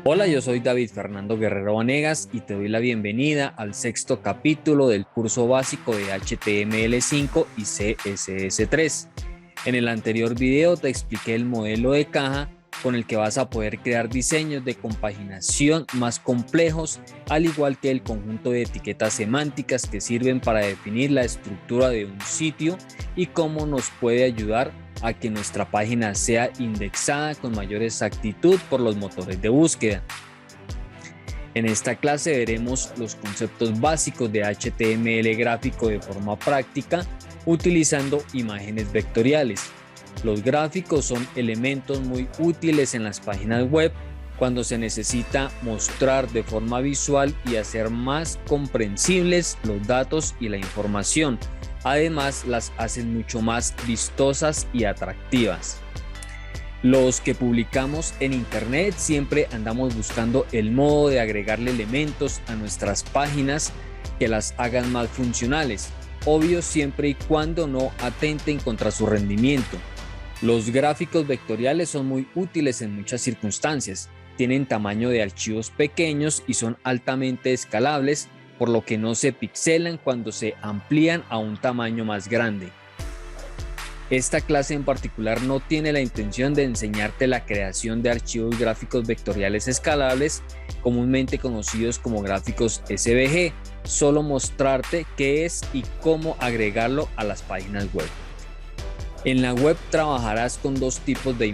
Hola, yo soy David Fernando Guerrero Vanegas y te doy la bienvenida al sexto capítulo del curso básico de HTML5 y CSS3. En el anterior video te expliqué el modelo de caja con el que vas a poder crear diseños de compaginación más complejos, al igual que el conjunto de etiquetas semánticas que sirven para definir la estructura de un sitio y cómo nos puede ayudar a que nuestra página sea indexada con mayor exactitud por los motores de búsqueda. En esta clase veremos los conceptos básicos de HTML gráfico de forma práctica utilizando imágenes vectoriales. Los gráficos son elementos muy útiles en las páginas web cuando se necesita mostrar de forma visual y hacer más comprensibles los datos y la información. Además, las hacen mucho más vistosas y atractivas. Los que publicamos en internet siempre andamos buscando el modo de agregarle elementos a nuestras páginas que las hagan más funcionales, obvio siempre y cuando no atenten contra su rendimiento. Los gráficos vectoriales son muy útiles en muchas circunstancias, tienen tamaño de archivos pequeños y son altamente escalables, por lo que no se pixelan cuando se amplían a un tamaño más grande. Esta clase en particular no tiene la intención de enseñarte la creación de archivos gráficos vectoriales escalables, comúnmente conocidos como gráficos SVG, solo mostrarte qué es y cómo agregarlo a las páginas web. En la web trabajarás con dos tipos de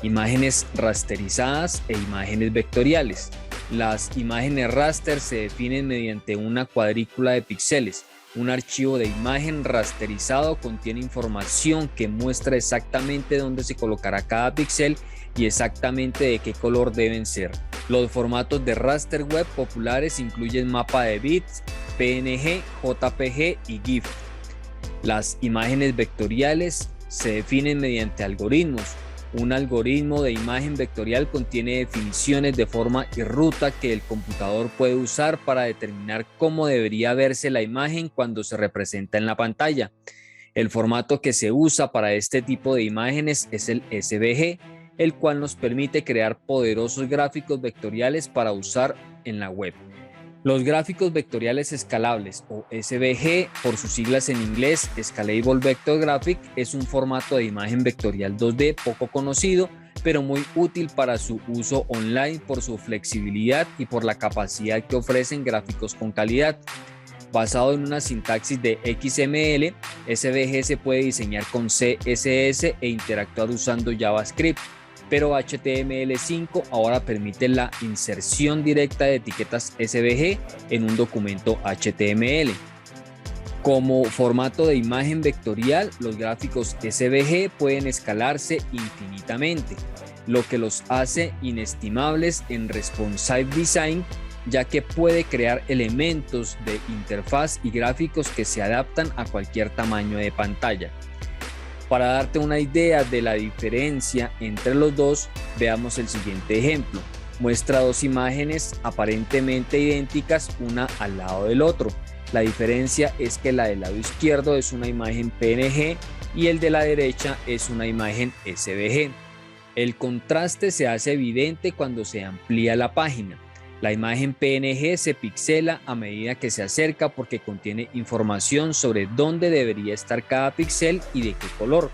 imágenes rasterizadas e imágenes vectoriales. Las imágenes raster se definen mediante una cuadrícula de píxeles. Un archivo de imagen rasterizado contiene información que muestra exactamente dónde se colocará cada píxel y exactamente de qué color deben ser. Los formatos de raster web populares incluyen mapa de bits, PNG, JPG y GIF. Las imágenes vectoriales se definen mediante algoritmos. Un algoritmo de imagen vectorial contiene definiciones de forma y ruta que el computador puede usar para determinar cómo debería verse la imagen cuando se representa en la pantalla. El formato que se usa para este tipo de imágenes es el SVG, el cual nos permite crear poderosos gráficos vectoriales para usar en la web. Los gráficos vectoriales escalables o SVG, por sus siglas en inglés, Scalable Vector Graphic, es un formato de imagen vectorial 2D poco conocido, pero muy útil para su uso online por su flexibilidad y por la capacidad que ofrecen gráficos con calidad. Basado en una sintaxis de XML, SVG se puede diseñar con CSS e interactuar usando JavaScript. Pero HTML5 ahora permite la inserción directa de etiquetas SVG en un documento HTML. Como formato de imagen vectorial, los gráficos SVG pueden escalarse infinitamente, lo que los hace inestimables en responsive design, ya que puede crear elementos de interfaz y gráficos que se adaptan a cualquier tamaño de pantalla. Para darte una idea de la diferencia entre los dos, veamos el siguiente ejemplo. Muestra dos imágenes aparentemente idénticas una al lado del otro. La diferencia es que la del lado izquierdo es una imagen PNG y el de la derecha es una imagen SVG. El contraste se hace evidente cuando se amplía la página. La imagen PNG se pixela a medida que se acerca porque contiene información sobre dónde debería estar cada píxel y de qué color.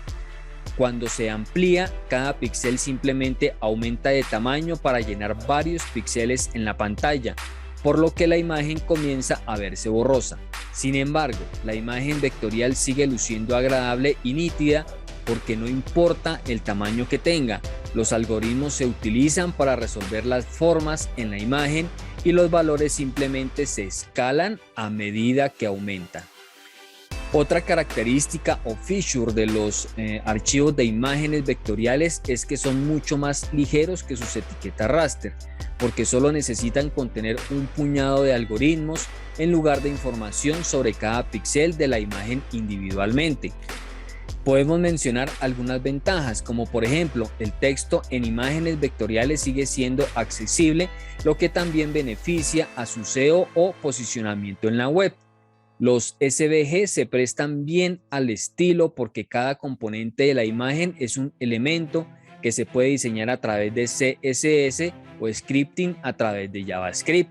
Cuando se amplía, cada píxel simplemente aumenta de tamaño para llenar varios píxeles en la pantalla, por lo que la imagen comienza a verse borrosa. Sin embargo, la imagen vectorial sigue luciendo agradable y nítida porque no importa el tamaño que tenga. Los algoritmos se utilizan para resolver las formas en la imagen y los valores simplemente se escalan a medida que aumentan. Otra característica o feature de los archivos de imágenes vectoriales es que son mucho más ligeros que sus etiquetas raster, porque solo necesitan contener un puñado de algoritmos en lugar de información sobre cada píxel de la imagen individualmente. Podemos mencionar algunas ventajas, como por ejemplo, el texto en imágenes vectoriales sigue siendo accesible, lo que también beneficia a su SEO o posicionamiento en la web. Los SVG se prestan bien al estilo porque cada componente de la imagen es un elemento que se puede diseñar a través de CSS o scripting a través de JavaScript.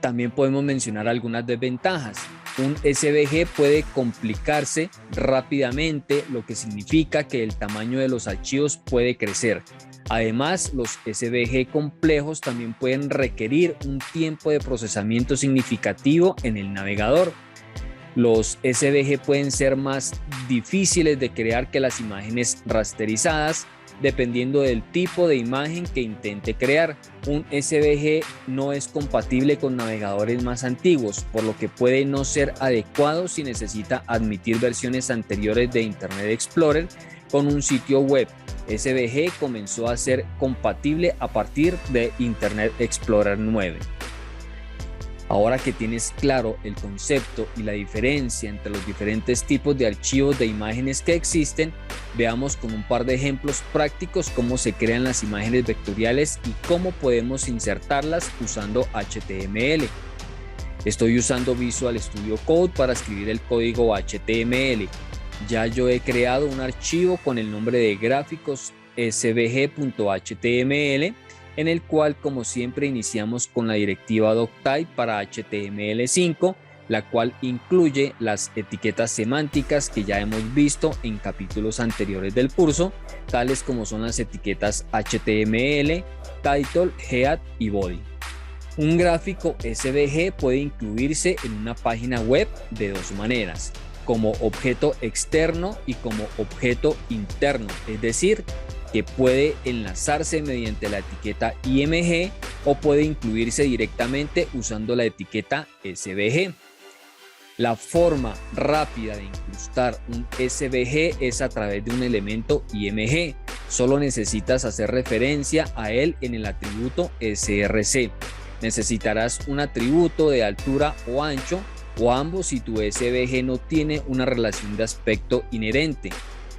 También podemos mencionar algunas desventajas. Un SVG puede complicarse rápidamente, lo que significa que el tamaño de los archivos puede crecer. Además, los SVG complejos también pueden requerir un tiempo de procesamiento significativo en el navegador. Los SVG pueden ser más difíciles de crear que las imágenes rasterizadas, dependiendo del tipo de imagen que intente crear. Un SVG no es compatible con navegadores más antiguos, por lo que puede no ser adecuado si necesita admitir versiones anteriores de Internet Explorer con un sitio web. SVG comenzó a ser compatible a partir de Internet Explorer 9. Ahora que tienes claro el concepto y la diferencia entre los diferentes tipos de archivos de imágenes que existen, veamos con un par de ejemplos prácticos cómo se crean las imágenes vectoriales y cómo podemos insertarlas usando HTML. Estoy usando Visual Studio Code para escribir el código HTML. Ya yo he creado un archivo con el nombre de gráficos svg.html, en el cual, como siempre, iniciamos con la directiva doctype para HTML5, la cual incluye las etiquetas semánticas que ya hemos visto en capítulos anteriores del curso, tales como son las etiquetas HTML, title, head y body. Un gráfico SVG puede incluirse en una página web de dos maneras: como objeto externo y como objeto interno, es decir, que puede enlazarse mediante la etiqueta IMG o puede incluirse directamente usando la etiqueta SVG. La forma rápida de incrustar un SVG es a través de un elemento IMG. Solo necesitas hacer referencia a él en el atributo src. Necesitarás un atributo de altura o ancho, o ambos si tu SVG no tiene una relación de aspecto inherente.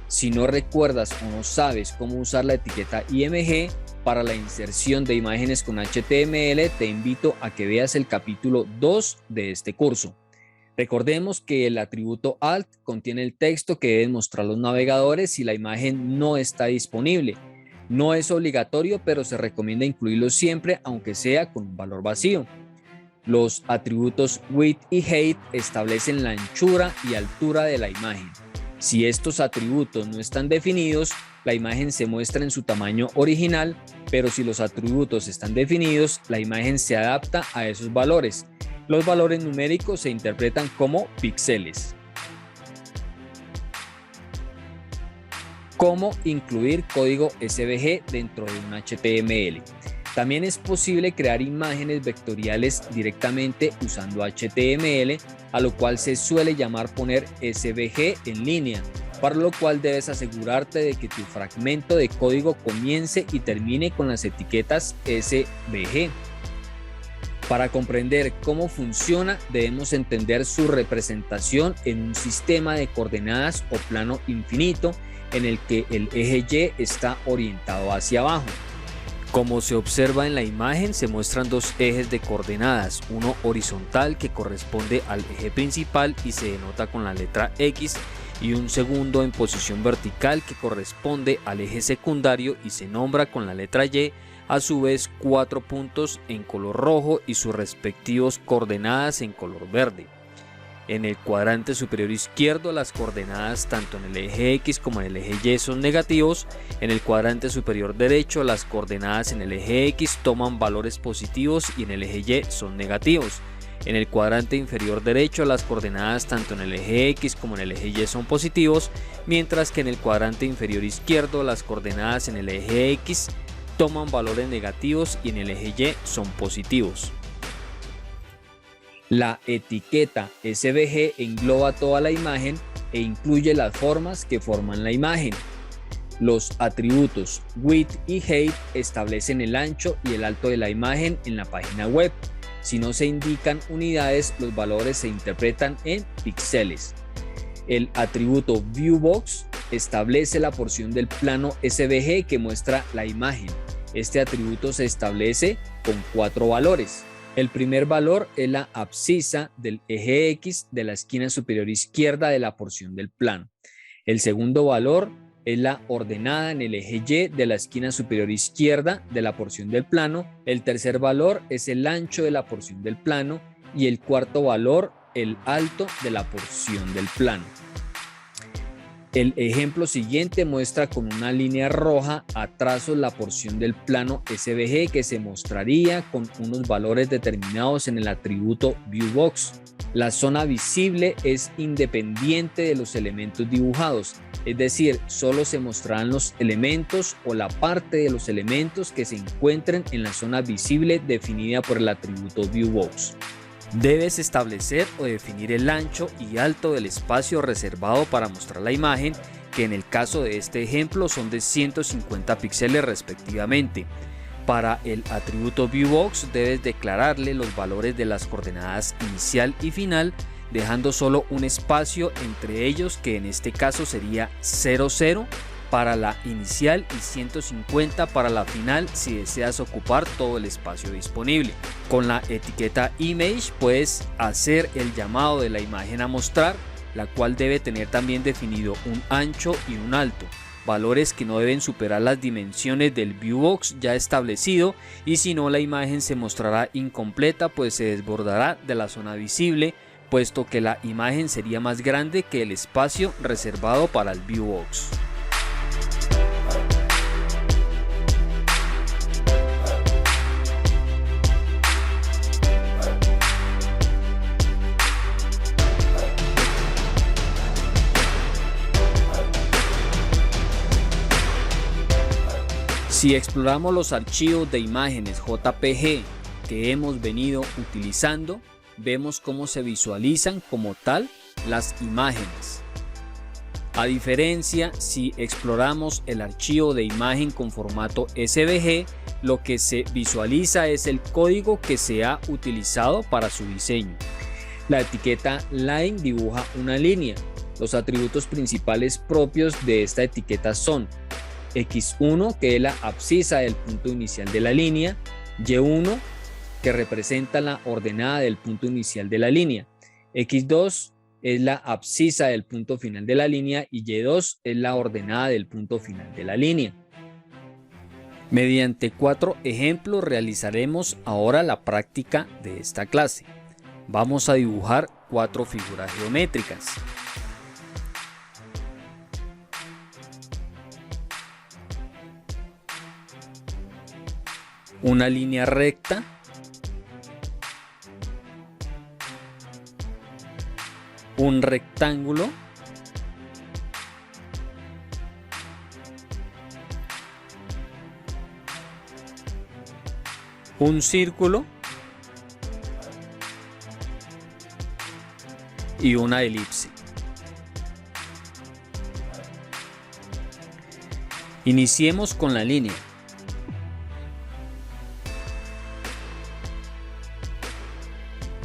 Si no recuerdas o no sabes cómo usar la etiqueta IMG para la inserción de imágenes con HTML, te invito a que veas el capítulo 2 de este curso. Recordemos que el atributo alt contiene el texto que deben mostrar los navegadores si la imagen no está disponible. No es obligatorio, pero se recomienda incluirlo siempre, aunque sea con un valor vacío. Los atributos width y height establecen la anchura y altura de la imagen. Si estos atributos no están definidos, la imagen se muestra en su tamaño original, pero si los atributos están definidos, la imagen se adapta a esos valores. Los valores numéricos se interpretan como píxeles. ¿Cómo incluir código SVG dentro de un HTML? También es posible crear imágenes vectoriales directamente usando HTML, a lo cual se suele llamar poner SVG en línea, para lo cual debes asegurarte de que tu fragmento de código comience y termine con las etiquetas SVG. Para comprender cómo funciona, debemos entender su representación en un sistema de coordenadas o plano infinito en el que el eje Y está orientado hacia abajo. Como se observa en la imagen, se muestran dos ejes de coordenadas, uno horizontal que corresponde al eje principal y se denota con la letra X, y un segundo en posición vertical que corresponde al eje secundario y se nombra con la letra Y, a su vez 4 puntos en color rojo y sus respectivos coordenadas en color verde. En el cuadrante superior izquierdo, las coordenadas tanto en el eje X como en el eje Y son negativos. En el cuadrante superior derecho, las coordenadas en el eje X toman valores positivos y en el eje Y son negativos. En el cuadrante inferior derecho, las coordenadas tanto en el eje X como en el eje Y son positivos, mientras que en el cuadrante inferior izquierdo, las coordenadas en el eje X toman valores negativos y en el eje Y son positivos. La etiqueta SVG engloba toda la imagen e incluye las formas que forman la imagen. Los atributos width y height establecen el ancho y el alto de la imagen en la página web. Si no se indican unidades, los valores se interpretan en píxeles. El atributo viewbox establece la porción del plano SVG que muestra la imagen. Este atributo se establece con 4 valores. El primer valor es la abscisa del eje X de la esquina superior izquierda de la porción del plano. El segundo valor es la ordenada en el eje Y de la esquina superior izquierda de la porción del plano. El tercer valor es el ancho de la porción del plano y el cuarto valor el alto de la porción del plano. El ejemplo siguiente muestra con una línea roja a trazos la porción del plano SVG que se mostraría con unos valores determinados en el atributo ViewBox. La zona visible es independiente de los elementos dibujados, es decir, solo se mostrarán los elementos o la parte de los elementos que se encuentren en la zona visible definida por el atributo ViewBox. Debes establecer o definir el ancho y alto del espacio reservado para mostrar la imagen, que en el caso de este ejemplo son de 150 píxeles respectivamente. Para el atributo ViewBox debes declararle los valores de las coordenadas inicial y final, dejando solo un espacio entre ellos, que en este caso sería 00 para la inicial y 150 para la final si deseas ocupar todo el espacio disponible. Con la etiqueta Image puedes hacer el llamado de la imagen a mostrar, la cual debe tener también definido un ancho y un alto, valores que no deben superar las dimensiones del ViewBox ya establecido, y si no, la imagen se mostrará incompleta, pues se desbordará de la zona visible, puesto que la imagen sería más grande que el espacio reservado para el ViewBox. Si exploramos los archivos de imágenes JPG que hemos venido utilizando, vemos cómo se visualizan como tal las imágenes. A diferencia, si exploramos el archivo de imagen con formato SVG, lo que se visualiza es el código que se ha utilizado para su diseño. La etiqueta Line dibuja una línea. Los atributos principales propios de esta etiqueta son X1, que es la abscisa del punto inicial de la línea, Y1, que representa la ordenada del punto inicial de la línea, X2 es la abscisa del punto final de la línea y Y2 es la ordenada del punto final de la línea. Mediante 4 ejemplos realizaremos ahora la práctica de esta clase. Vamos a dibujar 4 figuras geométricas. Una línea recta, un rectángulo, un círculo y una elipse. Iniciemos con la línea.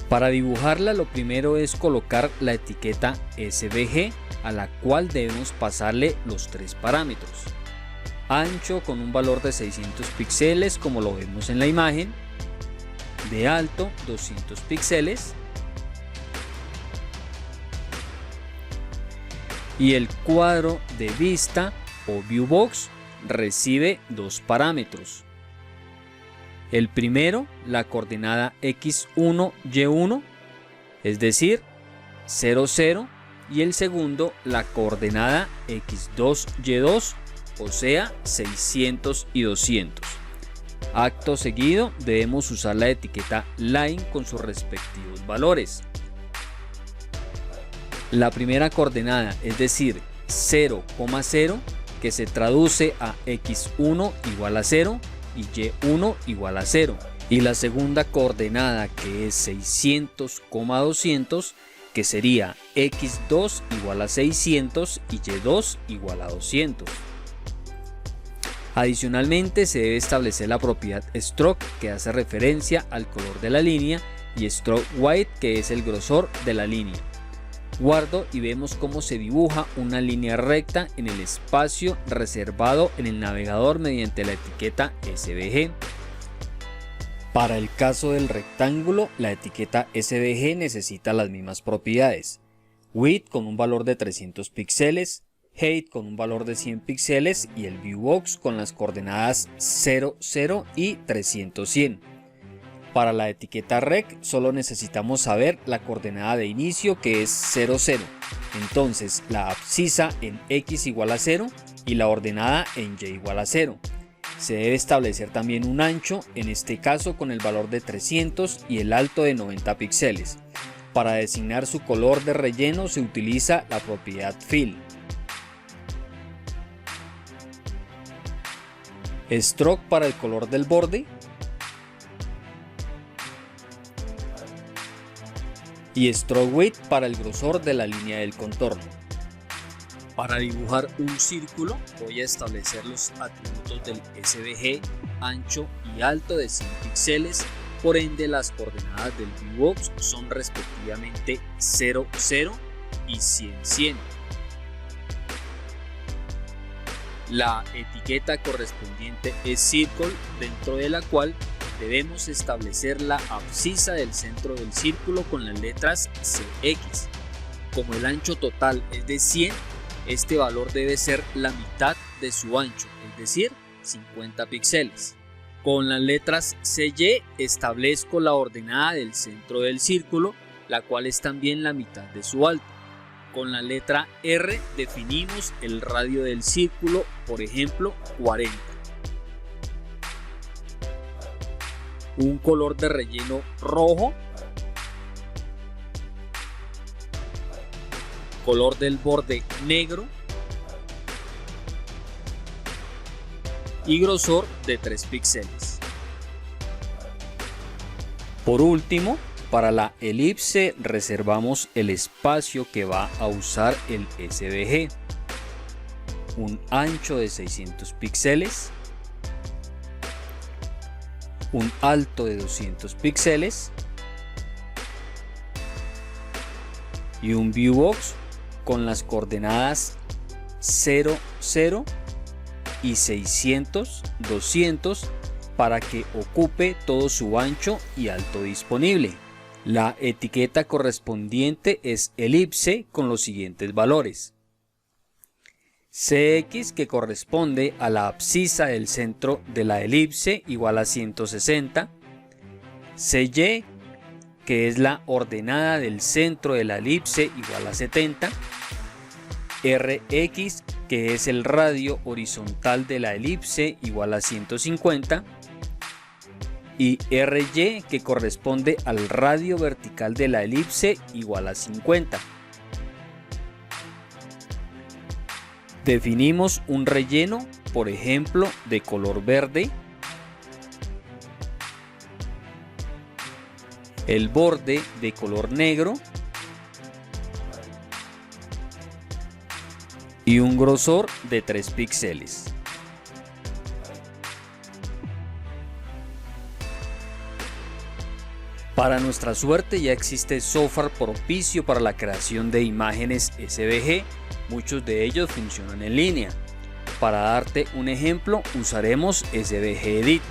Para dibujarla, lo primero es colocar la etiqueta SVG, a la cual debemos pasarle los 3 parámetros. Ancho con un valor de 600 píxeles como lo vemos en la imagen, de alto 200 píxeles y el cuadro de vista o ViewBox recibe 2 parámetros. El primero, la coordenada X1, Y1, es decir, 0, 0, y el segundo, la coordenada X2, Y2, o sea, 600 y 200. Acto seguido, debemos usar la etiqueta Line con sus respectivos valores. La primera coordenada, es decir, 0,0, que se traduce a X1 igual a 0, y Y1 igual a 0, y la segunda coordenada, que es 600,200, que sería X2 igual a 600 y Y2 igual a 200. Adicionalmente, se debe establecer la propiedad Stroke, que hace referencia al color de la línea, y Stroke White, que es el grosor de la línea. Guardo y vemos cómo se dibuja una línea recta en el espacio reservado en el navegador mediante la etiqueta SVG. Para el caso del rectángulo, la etiqueta SVG necesita las mismas propiedades. Width con un valor de 300 píxeles, height con un valor de 100 píxeles y el viewbox con las coordenadas 0, 0 y 300, 100. Para la etiqueta rec solo necesitamos saber la coordenada de inicio, que es 0, 0. Entonces la abscisa en x igual a 0 y la ordenada en y igual a 0. Se debe establecer también un ancho, en este caso con el valor de 300 y el alto de 90 píxeles. Para designar su color de relleno se utiliza la propiedad fill. Stroke para el color del borde y stroke width para el grosor de la línea del contorno. Para dibujar un círculo voy a establecer los atributos del SVG, ancho y alto de 100 píxeles, por ende las coordenadas del viewbox son respectivamente 0, 0 y 100, 100. La etiqueta correspondiente es circle, dentro de la cual debemos establecer la abscisa del centro del círculo con las letras CX. Como el ancho total es de 100, este valor debe ser la mitad de su ancho, es decir, 50 píxeles. Con las letras CY establezco la ordenada del centro del círculo, la cual es también la mitad de su alto. Con la letra R definimos el radio del círculo, por ejemplo 40. Un color de relleno rojo. Color del borde negro. Y grosor de 3 píxeles. Por último, para la elipse reservamos el espacio que va a usar el SVG. Un ancho de 600 píxeles. Un alto de 200 píxeles. Y un viewbox con las coordenadas 0, 0 y 600, 200 para que ocupe todo su ancho y alto disponible. La etiqueta correspondiente es elipse con los siguientes valores: CX, que corresponde a la abscisa del centro de la elipse, igual a 160, CY, que es la ordenada del centro de la elipse, igual a 70, RX, que es el radio horizontal de la elipse, igual a 150, y RY, que corresponde al radio vertical de la elipse, igual a 50. Definimos un relleno, por ejemplo, de color verde. El borde de color negro. Y un grosor de 3 píxeles. Para nuestra suerte ya existe software propicio para la creación de imágenes SVG, muchos de ellos funcionan en línea. Para darte un ejemplo usaremos SVG Edit.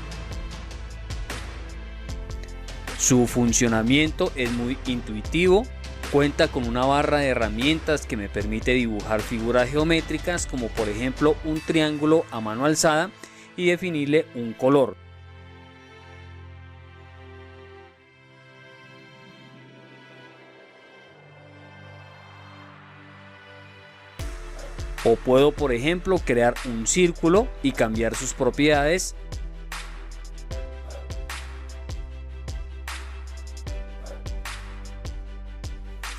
Su funcionamiento es muy intuitivo, cuenta con una barra de herramientas que me permite dibujar figuras geométricas como por ejemplo un triángulo a mano alzada y definirle un color. O puedo, por ejemplo, crear un círculo y cambiar sus propiedades.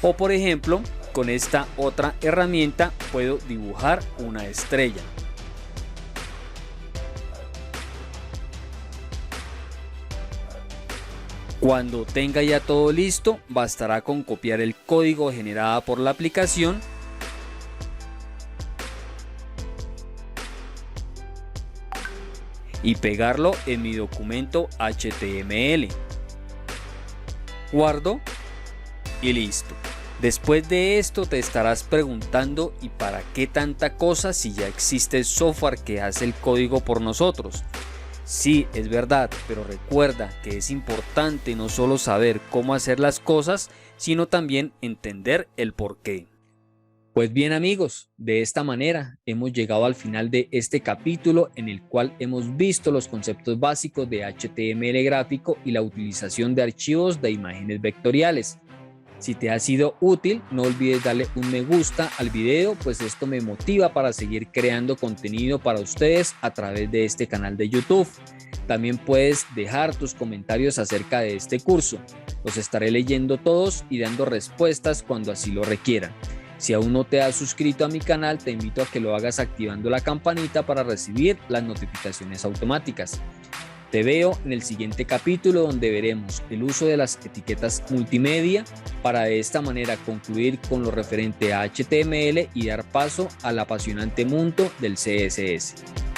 O por ejemplo, con esta otra herramienta puedo dibujar una estrella. Cuando tenga ya todo listo, bastará con copiar el código generado por la aplicación y pegarlo en mi documento HTML. Guardo y listo. Después de esto te estarás preguntando, ¿y para qué tanta cosa si ya existe software que hace el código por nosotros? Sí, es verdad, pero recuerda que es importante no solo saber cómo hacer las cosas, sino también entender el porqué. Pues bien amigos, de esta manera hemos llegado al final de este capítulo en el cual hemos visto los conceptos básicos de HTML gráfico y la utilización de archivos de imágenes vectoriales. Si te ha sido útil, no olvides darle un me gusta al video, pues esto me motiva para seguir creando contenido para ustedes a través de este canal de YouTube. También puedes dejar tus comentarios acerca de este curso. Los estaré leyendo todos y dando respuestas cuando así lo requieran. Si aún no te has suscrito a mi canal, te invito a que lo hagas activando la campanita para recibir las notificaciones automáticas. Te veo en el siguiente capítulo donde veremos el uso de las etiquetas multimedia para de esta manera concluir con lo referente a HTML y dar paso al apasionante mundo del CSS.